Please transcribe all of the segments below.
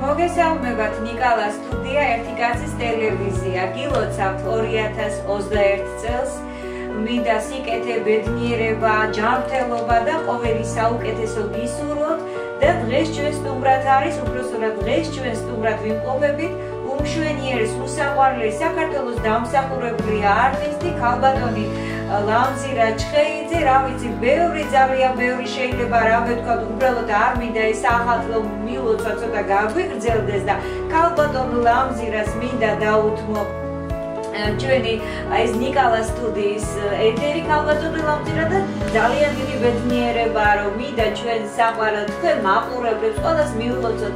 მოგესალმებათ ნიკალა სტუდია ერთი კაცის ტელევიზია გილოცავთ 2021 წელს მინდა სიკეთე ბედნიერება ჯანმრთელობა და ყოველი საუკეთესო გისურვოთ და დღეს ჩვენ სტუმრად არის უпроსტად დღეს ჩვენ სტუმრად ვიმყოფებით უმშვენიერეს უსაყვარლეს საქართველოს დამსახურებული არტისტი ქალბატონი ლამზირა ჩხეიძე რა ვიცი ბევრი ძალიან ბევრი შეიძლება რამე თქვა უბრალოდ არ მინდა ეს ახალ მილოცა ცოტა გაგვიგრძელდეს და ქალბატონ ლამზირას მინდა დაუთმო ჩვენი ეს ნიკალა სტუდიის ეთერი ქალბატონ ლამზირა და ძალიან დიდი ბედნიერება რომ მინდა ჩვენ საყვარელ თქვენ მაყურებლებს ყველას მიულოცოთ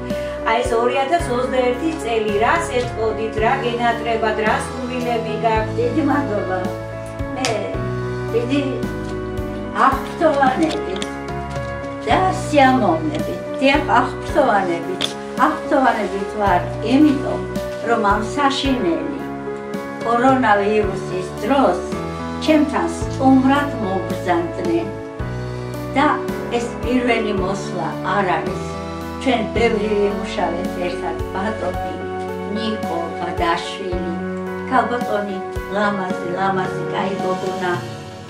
აი ეს 2021 წელი რას ეტყოდით რა გენატრებად რა სურვილები გაქვთ დიდი მადლობა მე დიდი აღფრთოვანებით და სიამოვნებით დიახ აღფრთოვანებით ვარ იმიტომ რომ ამ საშინელი კორონავირუსის დროს ჩემთან სტუმრად მოგბრძანდნენ და ეს პირველი მოსვლა არ არის ჩვენ ბევრი ვიმუშავეთ ერთად ბატონი ნიკო ბადაშვილი ქალბატონი ლამაზი კაი გოგონა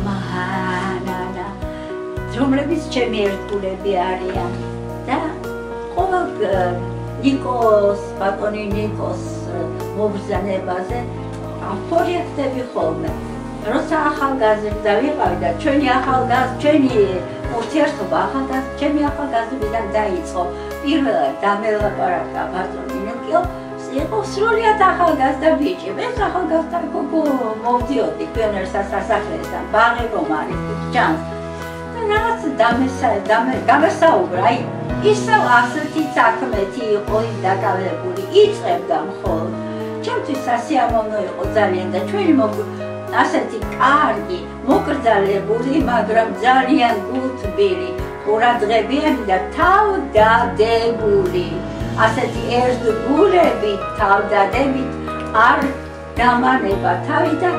მაჰანანა რომლებიც ჩემი ერთგულები არიან და ყოველ ნიკოს ბატონი ნიკოს მობრძანებაზე აფორიახდები ხოლმე როცა ახალგაზრდა ვიყავი და ჩვენი ურთიერთობა ჩემი ახალგაზრდობიდან დაიწყო პირველად დამელაპარაკა ბატონი ნიკო იყო სრულიად ახალგაზრდა ბიჭი ეს ახალგაზრდა გოგო მოვდიოდი პიონერ სასახლესთან ბაღი რომ არის ჯანს და რაღაც დამესაუბრა აი ისევ ასეთი საქმეთი იყო დაკავებული იწყებდა მხოლოდ ჩემთვის სასიამოვნო იყო ძალიან და ჩვენი ასეთი კარგი მოკრძალებული მაგრამ ძალიან გულთბილი ყურადღებიანი და თავდადებული ასეთი ერთგულებით თავდადებით არ დამანება თავი და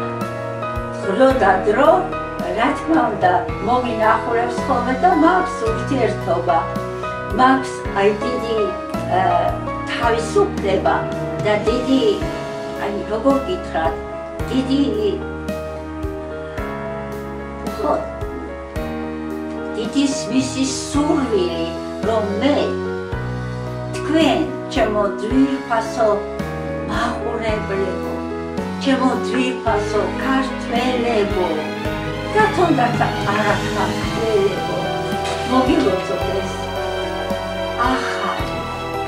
დრო და დრო რა თქმა უნდა მოგინახულებს ხოლმე და მაქვს ურთიერთობა მაქვს აი დიდი თავისუფლება და დიდი აი როგორ გითხრათ დიდი მისი სურვილი რომ მე თქვენ ჩემო ძვირფასო მაყურებლებო ჩემო ძვირფასო ქართველებო და თუნდაც არაქართველებო მოგილოცოთ ეს ახალი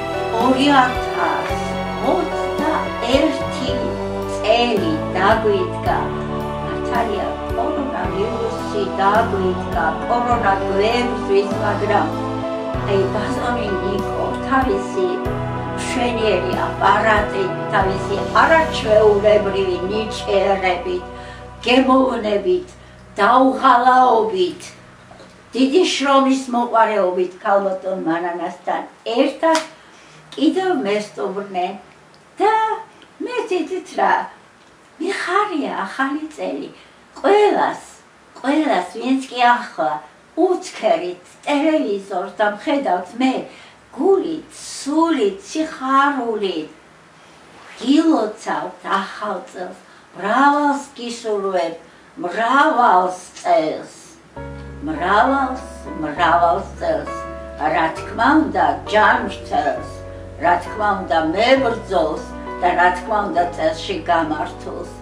2021 წელი დაგვიდგა მართალია კორონავირუსი დაგვიდგა კორონავირუსის მაგრამ აი ბატონი ნიკო თავისი მშვენიერი აპარატით თავისი არაჩვეულებრივი ნიჭიერებით გემოვნებით დაუღალაობით დიდი შრომის მოყვარეობით ქალბატონ მანანასთან ერთად კიდევ მესტუმრნენ და მე თვითით რა მიხარია ახალი წელი ყველას ვინც კი ახლა უცქერით ტელევიზორს და მხედავთ მე გულით, სულით, სიხარულით გილოცავთ ახალ წელს მრავალს გისურვებ მრავალს წელს რა თქმა უნდა ჯანმრთელს რა თქმა უნდა მებრძოლს და რა თქმა უნდა წელში გამართულს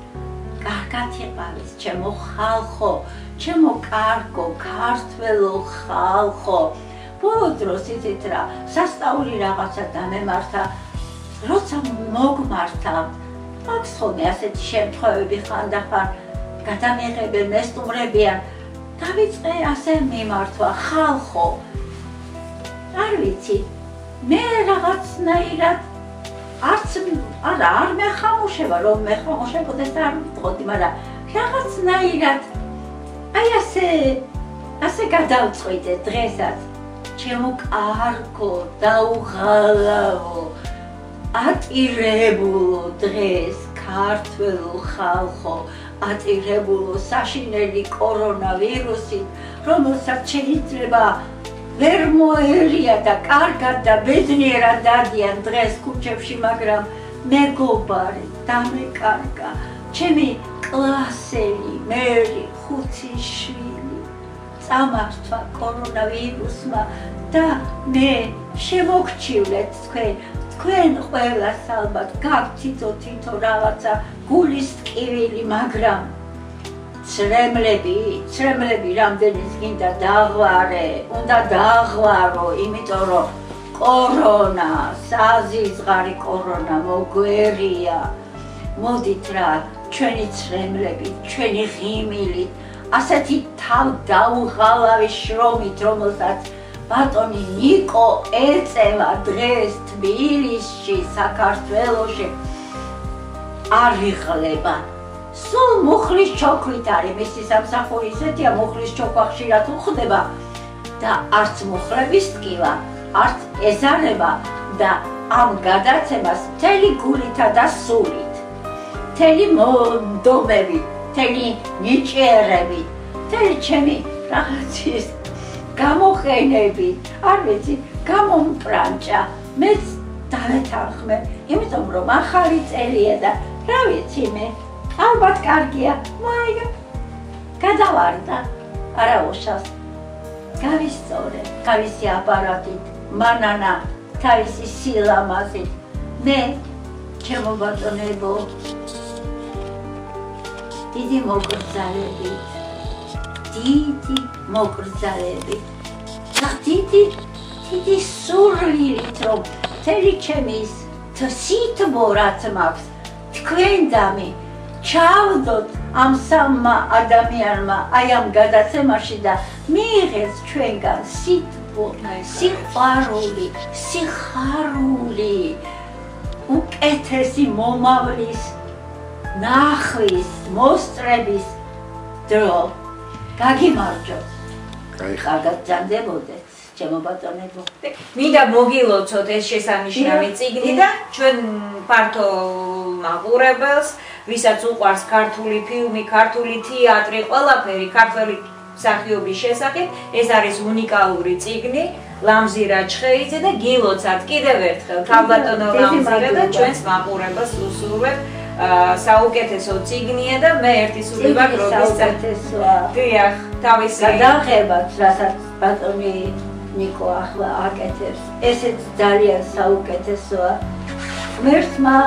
კარგად იყავის ჩემო ხალხო ჩემო კარგო ქართველო ხალხო ბოლო დროს იცით რა სასწაული რაღაცა დამემართა როცა მოგმართავთ აქვს ხოლმე ასეთი შემთხვევები ხანდახან გადამიღებენ მესტუმრებიან დავიწყე ასე მიმართვა ხალხო არ ვიცი მე რაღაცნაირად არ მეხამუშება რომ მეხამუშებოდეს არ ვიტყოდი მაგრამ რაღაცნაირად აი ასე გადავწყვიტე დღესაც ჩემო კარგო დაუღალავო ატირებულო დღეს ქართველო ხალხო ატირებულო საშინელი კორონავირუსით რომელსაც შეიძლება ვერ მოერია და კარგად და ბედნიერად დადიან დღეს ქუჩებში, მაგრამ მეგობარი დამეკარგა, ჩემი კლასელი, მერი, 5 შვილი წამართვა კორონავირუსმა და მე შემოგჩივლეთ თქვენ ყველას ალბათ გაქვთ თითო რაღაცა გულის ტკივილი, მაგრამ ცრემლები რამდენიც გინდა დაღვარე, უნდა დაღვარო, იმიტომ რომ კორონა, საზიზღარი კორონა მოგვერია. მოდით რა, ჩვენი ცრემლებით, ჩვენი ღიმილით, ასეთი თავ დაუღალავი შრომით, რომელსაც ბატონი ნიკო ეწევა დღეს თბილისში, საქართველოში არ იღლება. სულ მუხლის ჩოქვით არის მისი სამსახური, ისეთია მუხლის ჩოქვა ხშირად უხდება და არც მუხლების ტკივა, არც ეზარება და ამ გადაცემას მთელი გულითა და სულით, მთელი მომდომებით, მთელი ნიჭიერებით, მთელი ჩემი რაღაცის გამოყენებით, არ ვიცი, გამომპრანჭა, მეც დავეთანხმე, იმიტომ რომ ახალი წელია და რა ვიცი მე, ალბათ კარგია, მაგრამ გადავარდა, არა უშავს, გავისწორე, თავისი აპარატით, მანანა, თავისი სილამაზით, მე, ჩემო ბატონებო, დიდი მოგრძალებით და დიდი სურვილით, რომ მთელი ჩემის სითბო რაც მაქვს, თქვენ დამი ჩავდოთ ამ სამმა ადამიანმა აი ამ გადაცემაში და მიიღეს ჩვენგან სითბო, სიყვარული, სიხარული, უკეთესი მომავლის ნახვის, მოსწრების დრო. გაგიმარჯოთ. კარგად ჯანდებოდეთ, ჩემო ბატონებო. მინდა მოგილოცოთ ეს შესანიშნავი წიგნი და ჩვენ ფართო მაყურებელს, ვისაც უყვარს ქართული ფილმი, ქართული თეატრი, ყველაფერი ქართველი მსახიობის შესახებ, ეს არის უნიკალური წიგნი, ლამზირა ჩხეიძე და გილოცავთ კიდევ ერთხელ ქალბატონო ლამზირა და ჩვენს მაყურებელს უსურვებ. საუკეთესო წიგნია და მე ერთი სული მაქვს როდის საუკეთესოა. დიახ, თავისი გადაღებაც, რასაც ბატონი ნიკო ახლა აკეთებს, ესეც ძალიან საუკეთესოა. ღმერთმა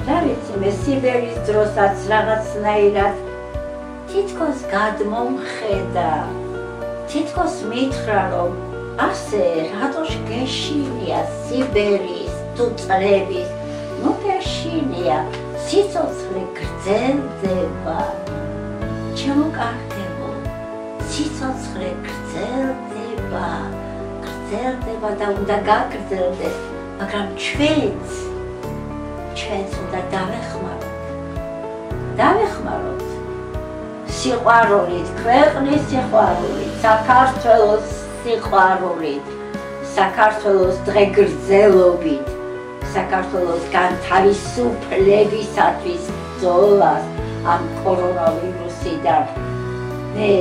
რა ვიცი, მე სიბერის დროსაც რაღაცნაირად თითქოს გადმომხედა, თითქოს მითხრა, რომ ასე რატო გეშინია სიბერის თუ წლების, ნუ გეშინია, სიცოცხლე გრძელდება, ჩემო კარგებო, სიცოცხლე გრძელდება და უნდა გაგრძელდეს, მაგრამ ჩვენც უნდა დავეხმაროთ სიყვარულით, ქვეყნის სიყვარულით, საქართველოს სიყვარულით, საქართველოს დღეგრძელობით, საქართველოს განთავისუფლებისათვის ბრძოლას ამ კორონავირუსიდან. მე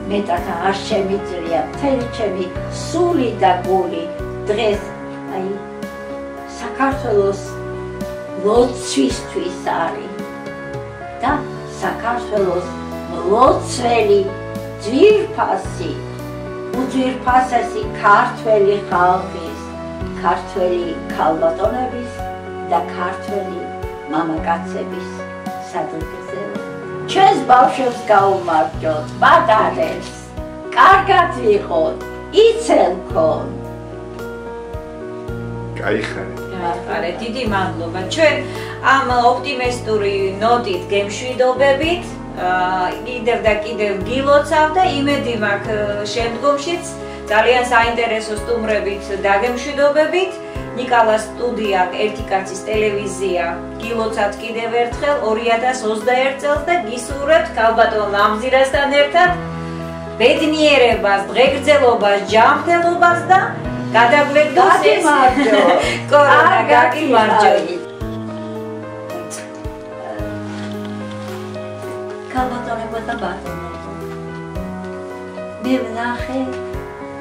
მეტად არ შემიძლია, მთელი ჩემი სული და გული დღეს აი საქართველოს ლოცვისთვის არის და საქართველოს ლოცველი ძვირფასი, უძვირფასესი ქართველი ხალხის, ქართველი ქალბატონების და ქართველი მამაკაცების სადღეგრძელო. ჩვენს ბავშვებს გაუმარჯოთ, პატარებს, კარგად ვიყოთ, იცელქონ. გაიხარე. დიდი მადლობა. ჩვენ ამ ოპტიმისტური ნოტით გემშვიდობებით კიდევ და კიდევ გილოცავ და იმედი მაქვს შემდგომშიც ძალიან საინტერესო სტუმრებით დაგემშვიდობებით. ნიკალას სტუდია, ერთი კაცის ტელევიზია გილოცავთ კიდევ ერთხელ 2021 წელს და გისურვებთ ქალბატონ ლამზირასთან ერთად ბედნიერებას, დღეგრძელობას, ჯანმრთელობას და გადაგვლებდოს ეს კორონა. გაგიმარჯოთ. ქალბატონებო და ბატონებო, მე ვნახე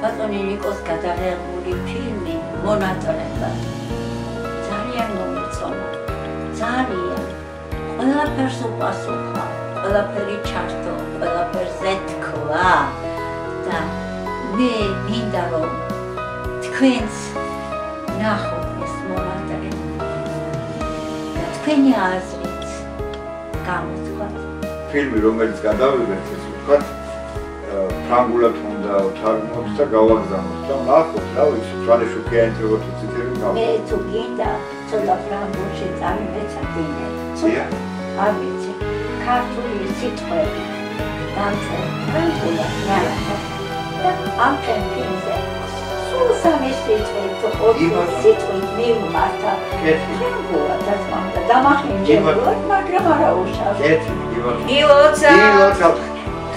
ბატონი ნიკოს გადაღებული ფილმი მონატრება ძალიან მომეწონა ძალიან ყველაფერს უპასუხა ყველაფერი ჩართო ყველაფერზე თქვა და მე მინდა რომ თქვენც ნახოთ ეს მონატრები და თქვენი აზრით გამოთქვათ ფილმი რომელიც გადავიღეთ ესე ვთქვათ ფრანგულად უნდა თარგმნოთ და გავაგზავნოთ და ნახოთ რა ვიცი თვალეშუქიანი როგორც ციტები გავაკეთოთ მე თუ გინდა ცოტა ფრანგულში წამიმეცადინე არ ვიცი ქართული სიტყვები დამწერე ფრანგულად ნახოთ და ამ ფილმზე სულ სამი სიტყვით თუ ოთხი სიტყვით მივმართა ფრანგულად და დამახინჯებულად მაგრამ არა უშავს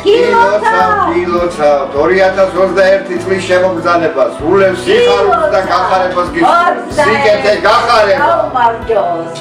გილოცავ 2021 წლის შემოგზავნებას სულევ სიხარულს და გახარებას გისურვებ სიკეთე გახარება აუ მარჯოს